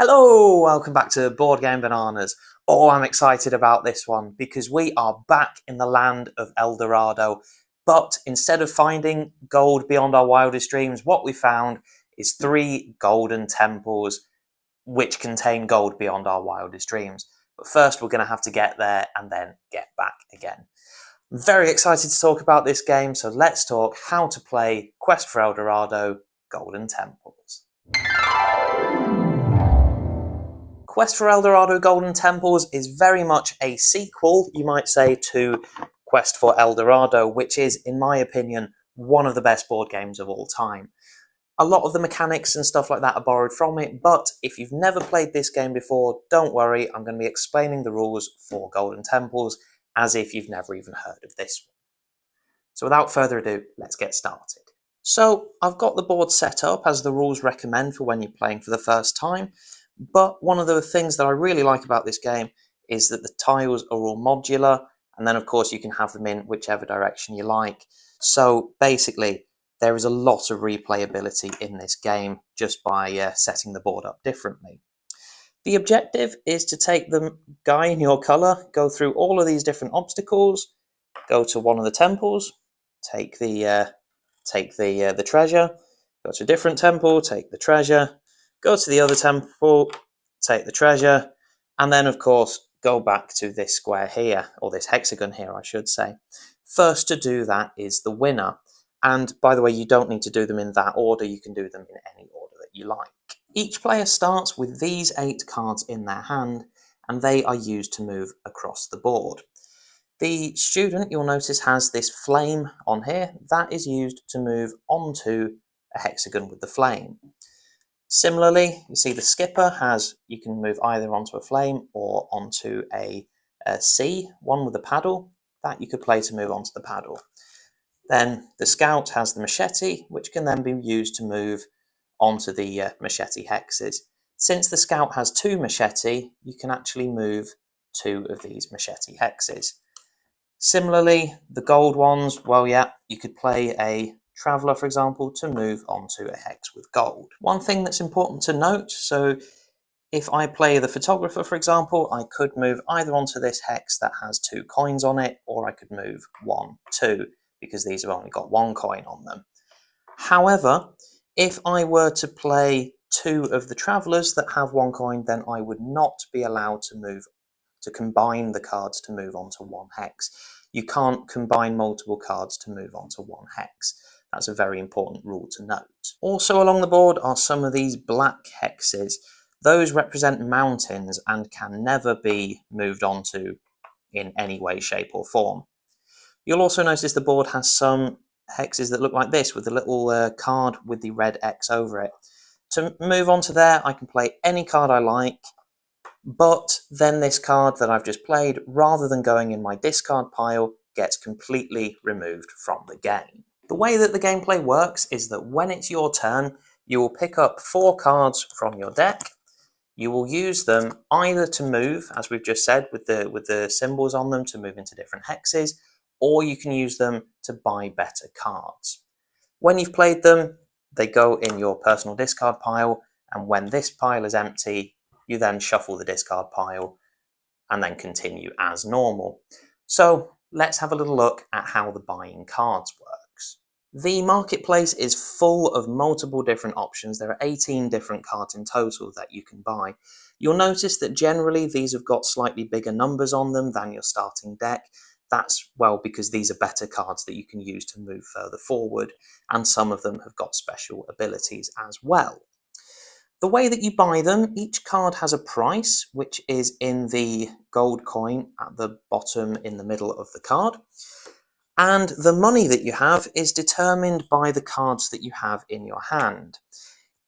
Hello, welcome back to Board Game Bananas. Oh, I'm excited about this one because we are back in the land of El Dorado. But instead of finding gold beyond our wildest dreams, what we found is 3 golden temples which contain gold beyond our wildest dreams. But first, we're going to have to get there and then get back again. I'm very excited to talk about this game, so let's talk how to play Quest for El Dorado Golden Temples. Quest for El Dorado Golden Temples is very much a sequel, you might say, to Quest for El Dorado, which is, in my opinion, one of the best board games of all time. A lot of the mechanics and stuff like that are borrowed from it, but if you've never played this game before, don't worry, I'm going to be explaining the rules for Golden Temples as if you've never even heard of this one. So without further ado, let's get started. So I've got the board set up as the rules recommend for when you're playing for the first time. But one of the things that I really like about this game is that the tiles are all modular, and then of course you can have them in whichever direction you like. So basically, there is a lot of replayability in this game just by setting the board up differently. The objective is to take the guy in your colour, go through all of these different obstacles, go to one of the temples, take the treasure, go to a different temple, take the treasure, go to the other temple, take the treasure, and then of course go back to this square here, or this hexagon here I should say. First to do that is the winner. And by the way, you don't need to do them in that order, you can do them in any order that you like. Each player starts with these 8 cards in their hand, and they are used to move across the board. The student, you'll notice, has this flame on here. That is used to move onto a hexagon with the flame. Similarly, you see the skipper you can move either onto a flame or onto a sea, one with a paddle, that you could play to move onto the paddle. Then the scout has the machete, which can then be used to move onto the machete hexes. Since the scout has 2 machete, you can actually move 2 of these machete hexes. Similarly, the gold ones, well, yeah, you could play a traveller, for example, to move onto a hex with gold. One thing that's important to note, so if I play the photographer, for example, I could move either onto this hex that has 2 coins on it, or I could move 1, 2, because these have only got 1 coin on them. However, if I were to play 2 of the travellers that have 1 coin, then I would not be allowed to combine the cards to move onto 1 hex. You can't combine multiple cards to move onto 1 hex. That's a very important rule to note. Also along the board are some of these black hexes. Those represent mountains and can never be moved onto in any way, shape or form. You'll also notice the board has some hexes that look like this with a little card with the red X over it. To move onto there, I can play any card I like, but then this card that I've just played, rather than going in my discard pile, gets completely removed from the game. The way that the gameplay works is that when it's your turn, you will pick up 4 cards from your deck. You will use them either to move, as we've just said, with the symbols on them to move into different hexes, or you can use them to buy better cards. When you've played them, they go in your personal discard pile, and when this pile is empty, you then shuffle the discard pile and then continue as normal. So let's have a little look at how the buying cards works. The marketplace is full of multiple different options. There are 18 different cards in total that you can buy. You'll notice that generally these have got slightly bigger numbers on them than your starting deck. That's, well, because these are better cards that you can use to move further forward, and some of them have got special abilities as well. The way that you buy them, each card has a price, which is in the gold coin at the bottom in the middle of the card. And the money that you have is determined by the cards that you have in your hand.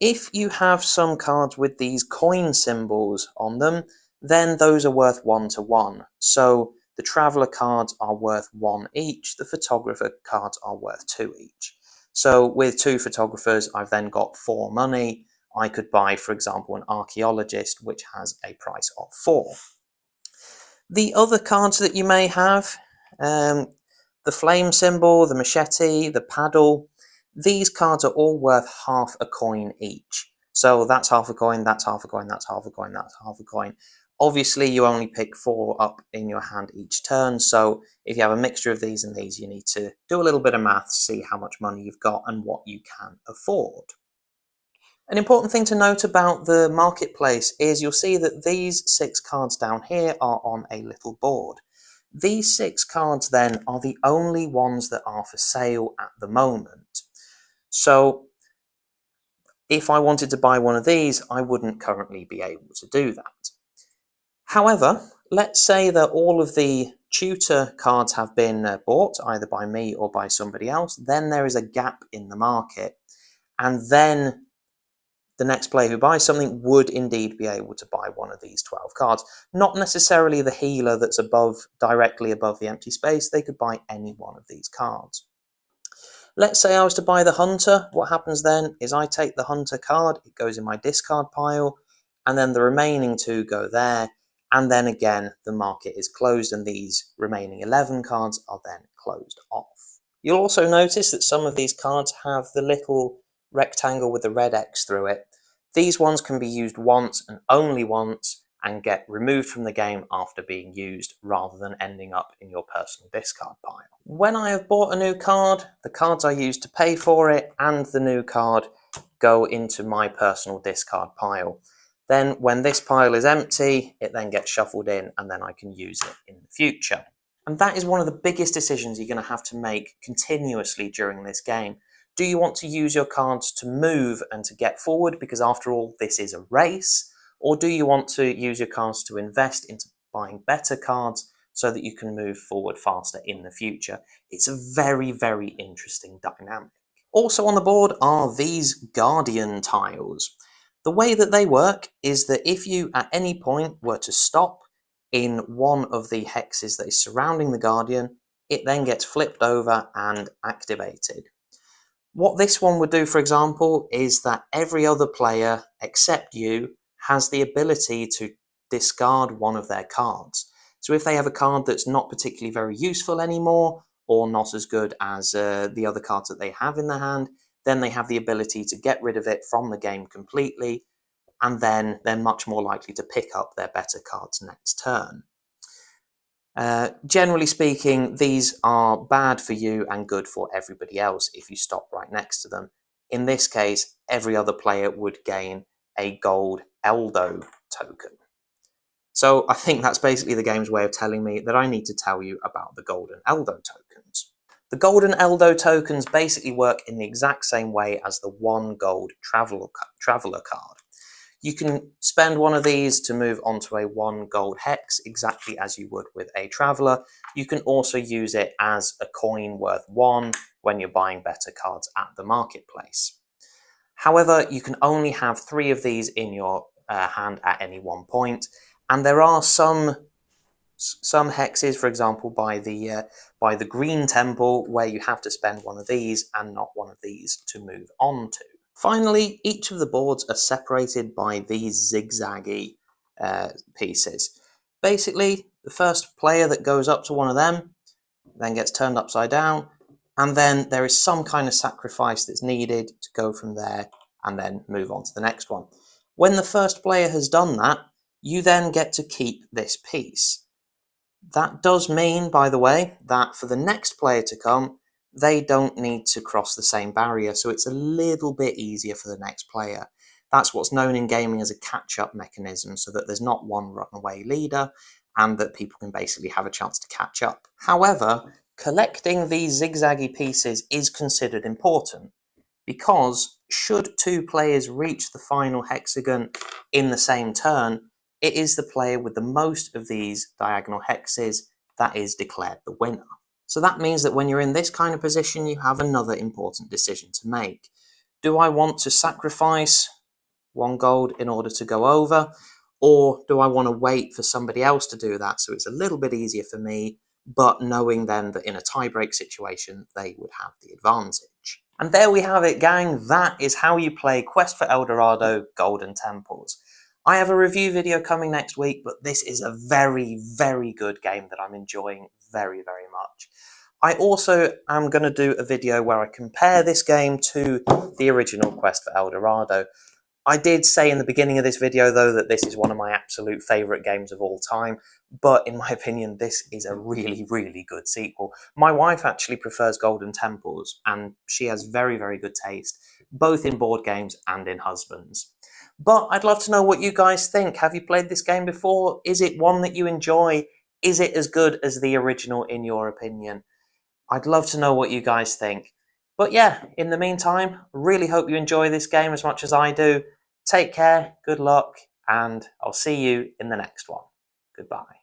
If you have some cards with these coin symbols on them, then those are worth 1 to 1. So the traveller cards are worth 1 each, the photographer cards are worth 2 each. So with 2 photographers, I've then got 4 money. I could buy, for example, an archaeologist, which has a price of 4. The other cards that you may have, the flame symbol, the machete, the paddle, these cards are all worth half a coin each. So that's half a coin, that's half a coin, that's half a coin, that's half a coin. Obviously, you only pick 4 up in your hand each turn, so if you have a mixture of these and these, you need to do a little bit of maths, see how much money you've got and what you can afford. An important thing to note about the marketplace is you'll see that these 6 cards down here are on a little board. These 6 cards then are the only ones that are for sale at the moment. So if I wanted to buy one of these, I wouldn't currently be able to do that. However, let's say that all of the tutor cards have been bought, either by me or by somebody else, then there is a gap in the market. And then the next player who buys something would indeed be able to buy one of these 12 cards. Not necessarily the healer that's directly above the empty space, they could buy any one of these cards. Let's say I was to buy the Hunter. What happens then is I take the Hunter card, it goes in my discard pile, and then the remaining 2 go there, and then again the market is closed and these remaining 11 cards are then closed off. You'll also notice that some of these cards have the little rectangle with the red X through it. These ones can be used once and only once and get removed from the game after being used rather than ending up in your personal discard pile. When I have bought a new card, the cards I use to pay for it and the new card go into my personal discard pile. Then when this pile is empty, it then gets shuffled in and then I can use it in the future. And that is one of the biggest decisions you're going to have to make continuously during this game. Do you want to use your cards to move and to get forward, because after all this is a race, or do you want to use your cards to invest into buying better cards so that you can move forward faster in the future? It's a very, very interesting dynamic. Also on the board are these Guardian tiles. The way that they work is that if you at any point were to stop in one of the hexes that is surrounding the Guardian, it then gets flipped over and activated. What this one would do, for example, is that every other player except you has the ability to discard one of their cards. So if they have a card that's not particularly very useful anymore, or not as good as the other cards that they have in their hand, then they have the ability to get rid of it from the game completely, and then they're much more likely to pick up their better cards next turn. Generally speaking, these are bad for you and good for everybody else if you stop right next to them. In this case, every other player would gain a gold Eldo token. So I think that's basically the game's way of telling me that I need to tell you about the golden Eldo tokens. The golden Eldo tokens basically work in the exact same way as the 1 gold traveler card. You can spend one of these to move onto a 1 gold hex, exactly as you would with a traveler. You can also use it as a coin worth 1 when you're buying better cards at the marketplace. However, you can only have 3 of these in your hand at any one point, and there are some hexes, for example, by the Green Temple, where you have to spend one of these and not one of these to move on to. Finally, each of the boards are separated by these zigzaggy pieces. Basically, the first player that goes up to one of them then gets turned upside down, and then there is some kind of sacrifice that's needed to go from there and then move on to the next one. When the first player has done that, you then get to keep this piece. That does mean, by the way, that for the next player to come, they don't need to cross the same barrier, so it's a little bit easier for the next player. That's what's known in gaming as a catch-up mechanism, so that there's not one runaway leader, and that people can basically have a chance to catch up. However, collecting these zigzaggy pieces is considered important, because should 2 players reach the final hexagon in the same turn, it is the player with the most of these diagonal hexes that is declared the winner. So that means that when you're in this kind of position, you have another important decision to make. Do I want to sacrifice 1 gold in order to go over, or do I want to wait for somebody else to do that so it's a little bit easier for me, but knowing then that in a tie-break situation, they would have the advantage? And there we have it, gang. That is how you play Quest for El Dorado Golden Temples. I have a review video coming next week, but this is a very, very good game that I'm enjoying very, very much. I also am going to do a video where I compare this game to the original Quest for El Dorado. I did say in the beginning of this video, though, that this is one of my absolute favourite games of all time, but in my opinion, this is a really, really good sequel. My wife actually prefers Golden Temples, and she has very, very good taste, both in board games and in husbands. But I'd love to know what you guys think. Have you played this game before? Is it one that you enjoy? Is it as good as the original, in your opinion? I'd love to know what you guys think. But yeah, in the meantime, really hope you enjoy this game as much as I do. Take care, good luck, and I'll see you in the next one. Goodbye.